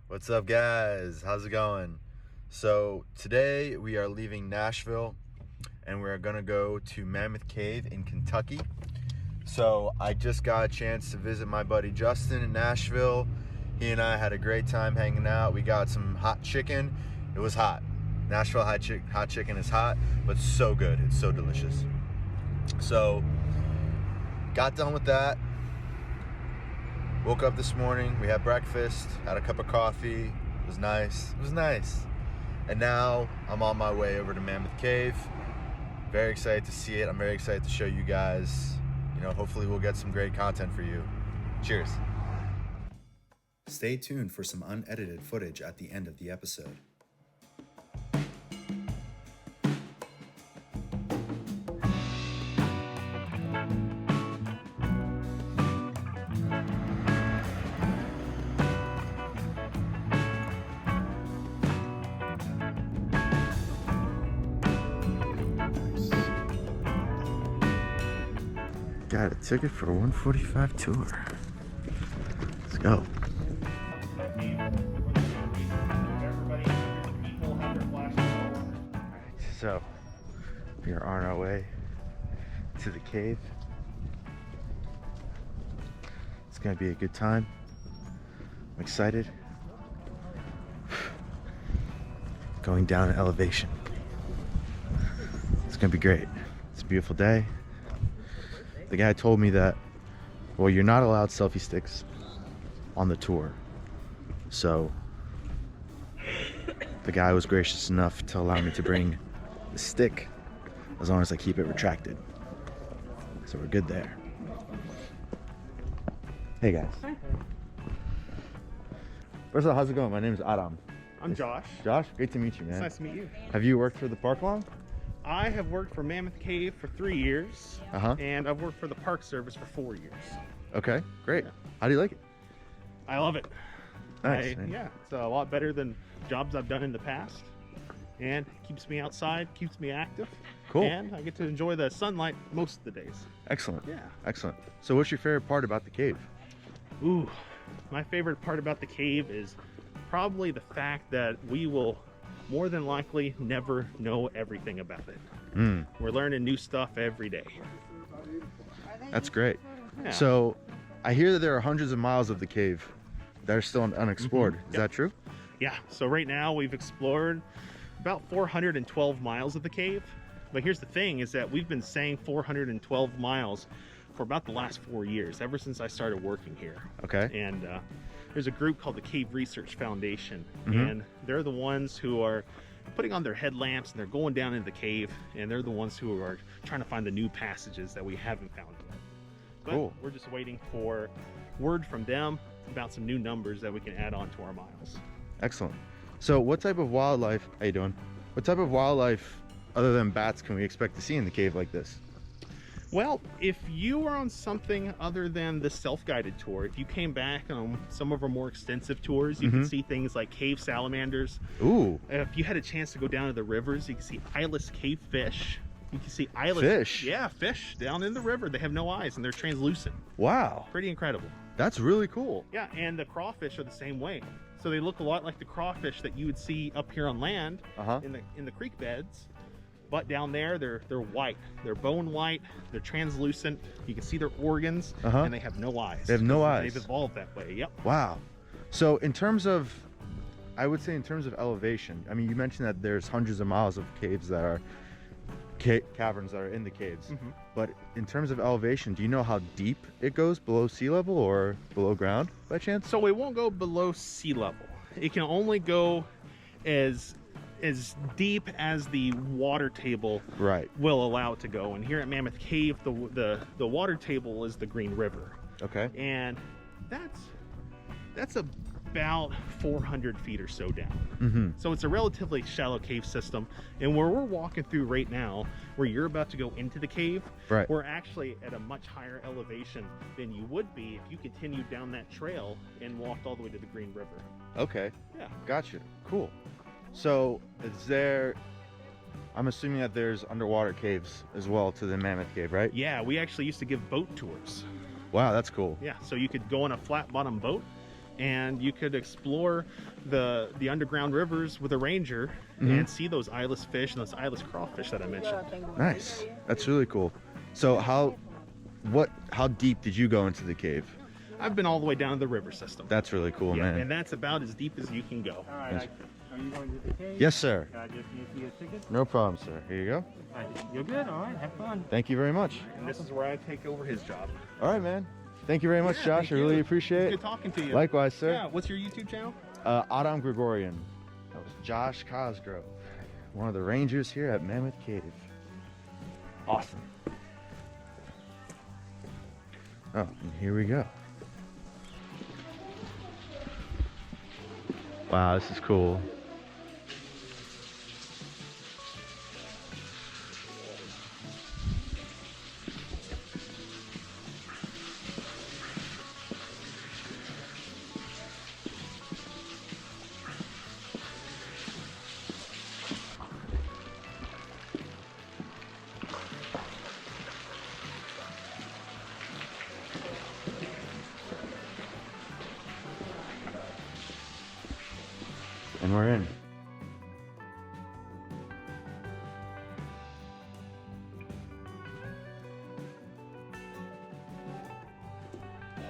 What's up, guys? How's it going? So today we are leaving Nashville and we're gonna go to Mammoth Cave in Kentucky. So I just got a chance to visit my buddy Justin in Nashville. He and I had a great time hanging out. We got some hot chicken. It was hot. Nashville hot chicken is hot, but so good. It's so delicious. So got done with that. Woke up this morning, we had breakfast, had a cup of coffee. It was nice. And now I'm on my way over to Mammoth Cave. Very excited to see it. I'm very excited to show you guys. Hopefully we'll get some great content for you. Cheers. Stay tuned for some unedited footage at the end of the episode. Got a ticket for a 145 tour. Let's go. So we are on our way to the cave. It's gonna be a good time. I'm excited. Going down an elevation. It's gonna be great. It's a beautiful day. The guy told me that, well, you're not allowed selfie sticks on the tour. So the guy was gracious enough to allow me to bring the stick as long as I keep it retracted. So we're good there. Hey guys. Hi. First of all, how's it going? My name is Adam. I'm Josh. Josh, great to meet you, man. It's nice to meet you. Have you worked for the park long? I have worked for Mammoth Cave for 3 years, and I've worked for the Park Service for 4 years. Okay, great. Yeah. How do you like it? I love it. Nice. Man. Yeah, it's a lot better than jobs I've done in the past, and it keeps me outside, keeps me active. Cool. And I get to enjoy the sunlight most of the days. Excellent. Yeah. Excellent. So what's your favorite part about the cave? Ooh, my favorite part about the cave is probably the fact that we will more than likely never know everything about it. We're learning new stuff every day. That's great. Yeah. So I hear that there are hundreds of miles of the cave that are still unexplored. Is that true? Yeah, so right now we've explored about 412 miles of the cave. But here's the thing, is that we've been saying 412 miles for about the last 4 years, ever since I started working here. Okay. And there's a group called the Cave Research Foundation, and they're the ones who are putting on their headlamps and they're going down into the cave, and they're the ones who are trying to find the new passages that we haven't found yet. But Cool. We're just waiting for word from them about some new numbers that we can add on to our miles. Excellent. So what type of wildlife, how you doing? What type of wildlife other than bats can we expect to see in the cave like this? Well, if you are on something other than the self-guided tour, if you came back on some of our more extensive tours, you can see things like cave salamanders. Ooh. If you had a chance to go down to the rivers, you can see eyeless cave fish. You can see eyeless Fish? Yeah, fish down in the river. They have no eyes and they're translucent. Wow. Pretty incredible. That's really cool. Yeah, and the crawfish are the same way. So they look a lot like the crawfish that you would see up here on land in the creek beds. But down there, they're white. They're bone white. They're translucent. You can see their organs, and they have no eyes. They have no eyes. They've evolved that way. Yep. Wow. So in terms of, I would say in terms of elevation, I mean, you mentioned that there's hundreds of miles of caves that are, caverns that are in the caves. But in terms of elevation, do you know how deep it goes below sea level or below ground by chance? So it won't go below sea level. It can only go as deep as the water table will allow it to go. And here at Mammoth Cave, the water table is the Green River. Okay. And that's about 400 feet or so down. So it's a relatively shallow cave system. And where we're walking through right now, where you're about to go into the cave, we're actually at a much higher elevation than you would be if you continued down that trail and walked all the way to the Green River. Okay. Yeah. Gotcha. Cool. So is there, I'm assuming that there's underwater caves as well to the Mammoth Cave, right? Yeah, we actually used to give boat tours. Wow, that's cool. Yeah, so you could go on a flat bottom boat and you could explore the underground rivers with a ranger and see those eyeless fish and those eyeless crawfish that I mentioned. Nice. That's really cool. So how deep did you go into the cave? I've been all the way down to the river system. That's really cool, Yeah, man. and that's about as deep as you can go. All right, are you going to the cave? Yes, sir. I just need to see a ticket. No problem, sir. Here you go. You're good, all right, have fun. Thank you very much. And this is where I take over his job. All right, man. Thank you very much, Yeah, Josh. thank I really you. appreciate It's it. good talking to you. Likewise, sir. Yeah, what's your YouTube channel? Adam Gregorian. That was Josh Cosgrove, one of the rangers here at Mammoth Cave. Awesome. Oh, and here we go. Wow, this is cool. And we're in.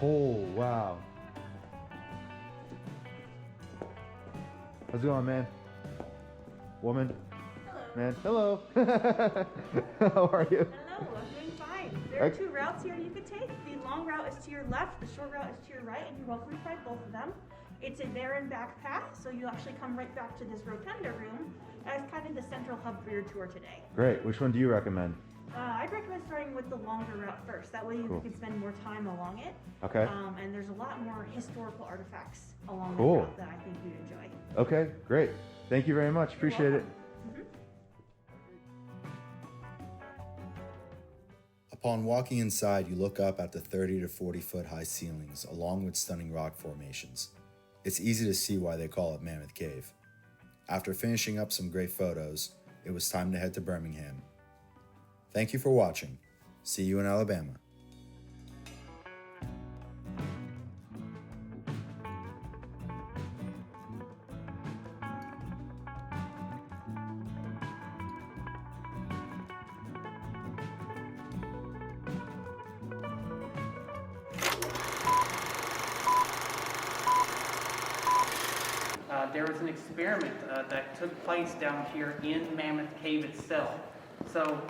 Oh, wow. How's it going, man? Woman? Hello. Man? Hello. How are you? Hello, I'm doing fine. There are two routes here you could take. The long route is to your left, the short route is to your right, and you're welcome to try both of them. It's a there and back path, so you actually come right back to this rotunda room as kind of the central hub for your tour today. Great. Which one do you recommend? I'd recommend starting with the longer route first. That way you Cool. can spend more time along it. Okay. And there's a lot more historical artifacts along Cool. the route that I think you'd enjoy. Okay, great. Thank you very much. Appreciate it. Upon walking inside, you look up at the 30 to 40 foot high ceilings along with stunning rock formations. It's easy to see why they call it Mammoth Cave. After finishing up some great photos, it was time to head to Birmingham. Thank you for watching. See you in Alabama. There was an experiment that took place down here in Mammoth Cave itself. So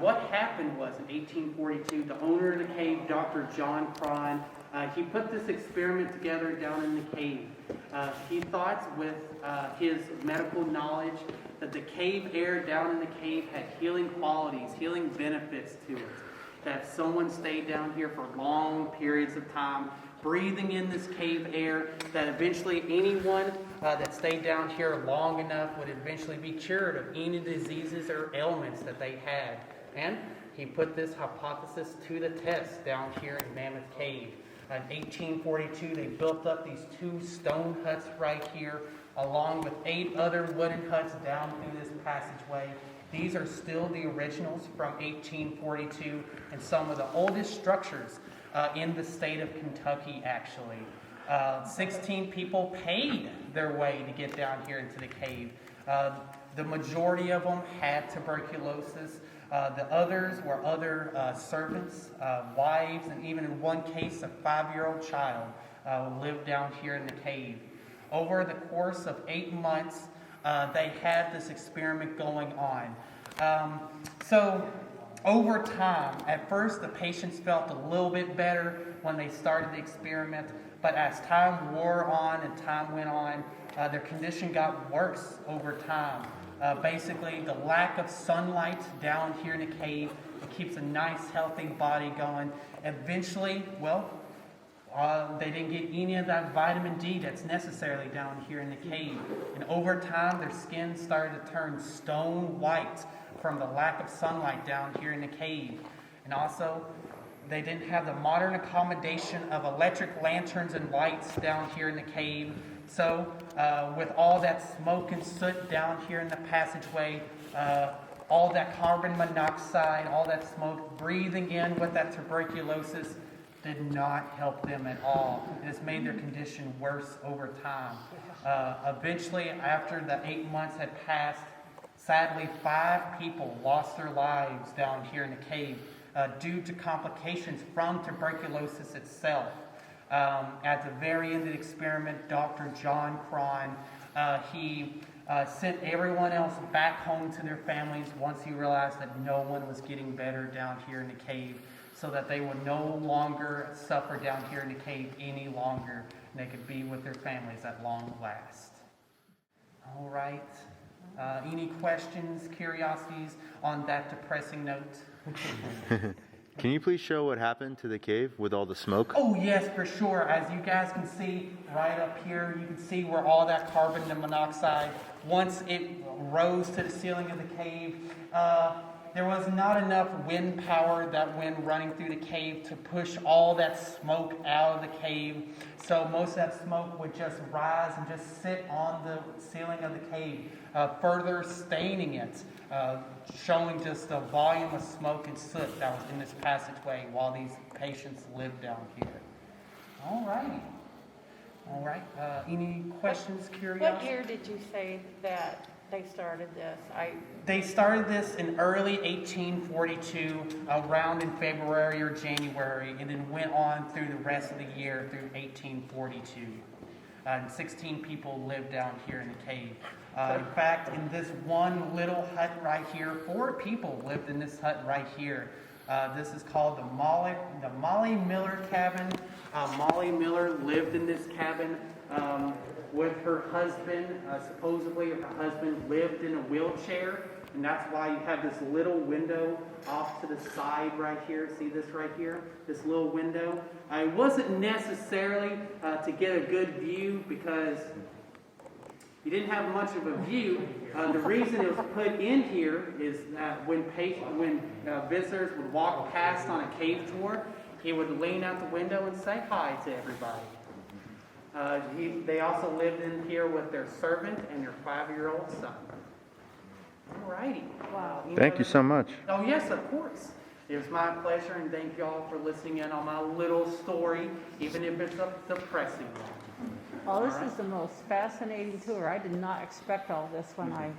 what happened was in 1842, the owner of the cave, Dr. John Cron, he put this experiment together down in the cave. He thought with his medical knowledge that the cave air down in the cave had healing qualities, healing benefits to it. That someone stayed down here for long periods of time, breathing in this cave air, that eventually anyone that stayed down here long enough would eventually be cured of any diseases or ailments that they had. And he put this hypothesis to the test down here in Mammoth Cave. In 1842, they built up these 2 stone huts right here, along with 8 other wooden huts down through this passageway. These are still the originals from 1842 and some of the oldest structures in the state of Kentucky, actually. 16 people paid their way to get down here into the cave. The majority of them had tuberculosis. The others were other servants, wives, and even in one case, a 5-year-old child lived down here in the cave. Over the course of 8 months, they had this experiment going on. So over time, at first the patients felt a little bit better when they started the experiment, but as time wore on and time went on, their condition got worse over time. Basically, the lack of sunlight down here in the cave, it keeps a nice, healthy body going. Eventually, they didn't get any of that vitamin D that's necessarily down here in the cave. And over time, their skin started to turn stone white from the lack of sunlight down here in the cave. And also, they didn't have the modern accommodation of electric lanterns and lights down here in the cave. So, with all that smoke and soot down here in the passageway, all that carbon monoxide, all that smoke breathing in with that tuberculosis, did not help them at all. It has made their condition worse over time. Eventually, after the 8 months had passed, sadly, 5 people lost their lives down here in the cave due to complications from tuberculosis itself. At the very end of the experiment, Dr. John Cron, he sent everyone else back home to their families once he realized that no one was getting better down here in the cave, so that they would no longer suffer down here in the cave any longer, and they could be with their families at long last. All right. Any questions, curiosities on that depressing note? Can you please show what happened to the cave with all the smoke? Oh yes, for sure. As you guys can see right up here, you can see where all that carbon monoxide, once it rose to the ceiling of the cave, there was not enough wind power, that wind running through the cave, to push all that smoke out of the cave. So most of that smoke would just rise and just sit on the ceiling of the cave, further staining it, showing just the volume of smoke and soot that was in this passageway while these patients lived down here. All righty. All right. Any questions, curiosities? What year did you say that they started this? They started this in early 1842, around in February or January, and then went on through the rest of the year through 1842. And 16 people lived down here in the cave. In fact, in this one little hut right here, 4 people lived in this hut right here. This is called the Molly Miller cabin. Molly Miller lived in this cabin with her husband. Supposedly her husband lived in a wheelchair, and that's why you have this little window off to the side right here. See this right here? This little window. It wasn't necessarily to get a good view, because you didn't have much of a view. The reason it was put in here is that when visitors would walk past on a cave tour, he would lean out the window and say hi to everybody. They also lived in here with their servant and their 5-year-old son. All righty. Wow. Thank you so much. Oh yes, of course. It was my pleasure, and thank you all for listening in on my little story, even if it's a depressing one. Oh, this is the most fascinating tour. I did not expect all this when I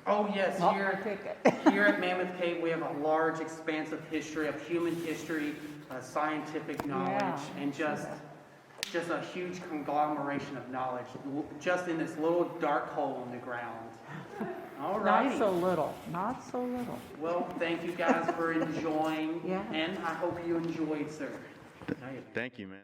Oh yes, bought my ticket. here at Mammoth Cave, we have a large, expansive history of human history, scientific knowledge, and just a huge conglomeration of knowledge, just in this little dark hole in the ground. All righty. Not so little. Not so little. Well, thank you guys for enjoying, Yeah. and I hope you enjoyed, sir. Thank you, man.